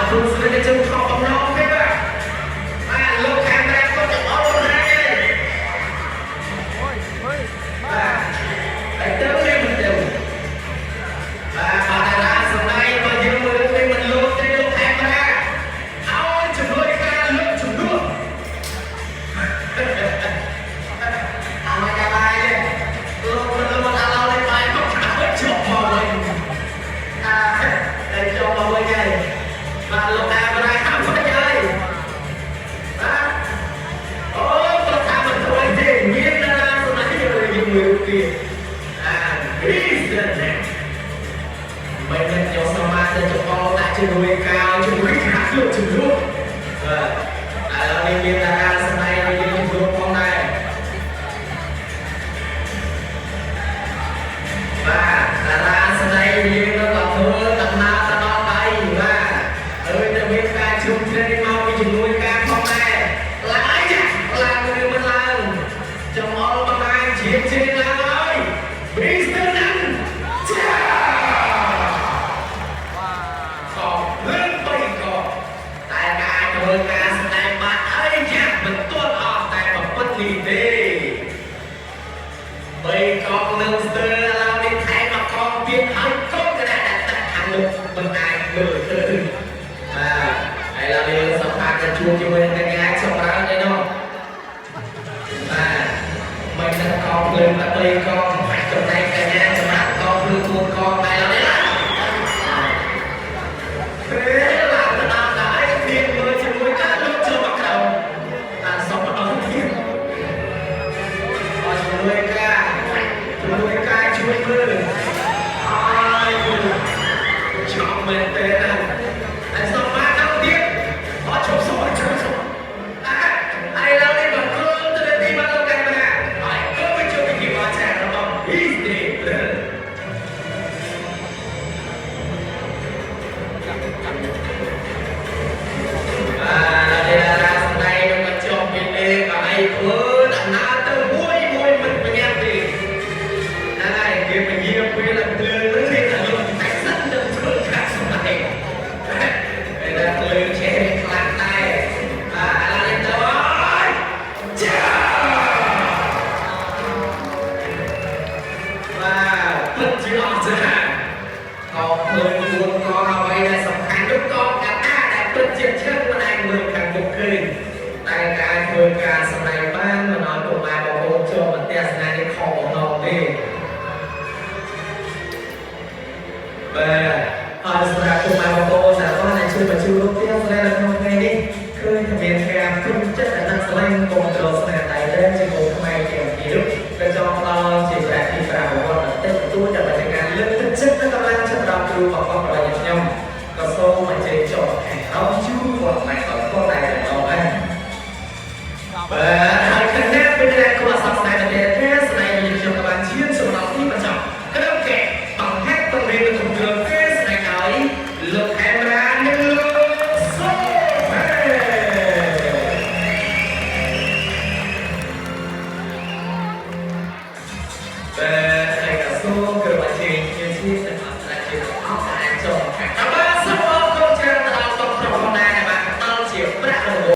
គ្រូស្រីជើងខំបំណងទេបាទបាទលោកខាងតែគាត់ចង់អត់ប៉ុណ្ណាទេបាទតែទៅនេះមិនទៅបាទបាត់តាសម្ដែងបើយើងមើលនេះមិនលោកទេលោកខាងតែឲ្យជំនួយការលើកជំនួសអត់មកបាយទេលោកមិនលោកអត់ឡូវបាយក៏ជាប់មកវិញតែជាប់មកវិញហើយបាទលោកអាបរ៉ាហាំវិញហើយបាទអូគាត់ថាមិនធ្វើទេមានតារាសម្ដែងយើងមើលទៀតChristian មិនមែនយកសមាជិកចពោដាក់ជាមួយកាវជាមួយខាងលោកជំនួសបាទឥឡូវនេះមានតារាសម្ដែងឲ្យយើងជំនួសផងដែរបាទតារាសម្ដែងយើងនៅក៏ធ្វើដំណើរទៅដល់ដៃបាទហើយតែមានការជ្រុំជ្រែកមកពីជំនួយការផងដែរឡើងអីចាឡើងឬមិនឡើងចំអល់ប្រហែលជាឡើងហើយ Mr. Nan ចាតែការធ្វើការស្ដែងបាត់អីចាស់មិនទាន់អស់តែប្រពន្ធនេះទេបីកងនឹងស្ទើរឡើងនេះថែមមកកងទៀតហើយកងកណ្ដាលដាក់ខាងមុខមិនអាចមើលទៅបាទហើយឡើយយើងសម្ភារទៅជួបជាមួយកញ្ញាសម្រាប់ឯនោះបាទមិនដឹងកងភ្លើងតែបីកងចំណែកកញ្ញាសម្រាប់កងភ្លើងគួនកងតែឡើយជួយមើលហើយចង់មែនទេណាតែសំបានដល់ទៀតអត់ជប់សុំជប់សុំអាយឡើយនេះមកគ្រូទៅទីមកលោកកាមេរ៉ាហើយក៏ទៅជួយពីមកឆានរបស់ East Day តារាសម្ដែងមកចុះពីលេខឲ្យធ្វើដំណើរទៅមួយមិនបញ្ញាទេគេពញាពេលឡើងភ្លើងនឹងគេថាយកតែសិនទៅធ្វើការសម្ដែងហើយដល់ភ្លើងឆេះខ្លាំងដែរឥឡូវនេះទៅហើយចាបាទពិតជាអស្ចារ្យកងភ្លើងគួនកងអ្វីដែលសំខាន់ទៅកងកាតាដែលពិតជាឈឹងមិនអាចមើលខាងមុខឃើញតែការធ្វើការសម្ដែងបានមិនឲ្យពុកម៉ែបងប្អូនចូលមកទស្សនានេះខំបំណងទេបាទហើយសម្រាប់ពុកម៉ែបងប្អូនដែលបានជួយបញ្ជូនរូបភាពស្រីនៅក្នុងថ្ងៃនេះឃើញតែមានការពេញចិត្តដែលដាក់ស្លែងកុំត្រស្នេហ៍តែតែជាមួយខ្មែរទាំងពីរក៏ចង់ដល់ជាប្រាក់ទីប្រាវត្តបន្តិចបន្តួចតែបរិការលើកទឹកចិត្តនិងកម្លាំងចិត្តដល់គ្រូបបប្រយោជន៍ខ្ញុំក៏សូមអញ្ជើញចូលខាងអោជួយគាត់ផ្នែកដល់គាត់ដែរដល់ដែរបាទ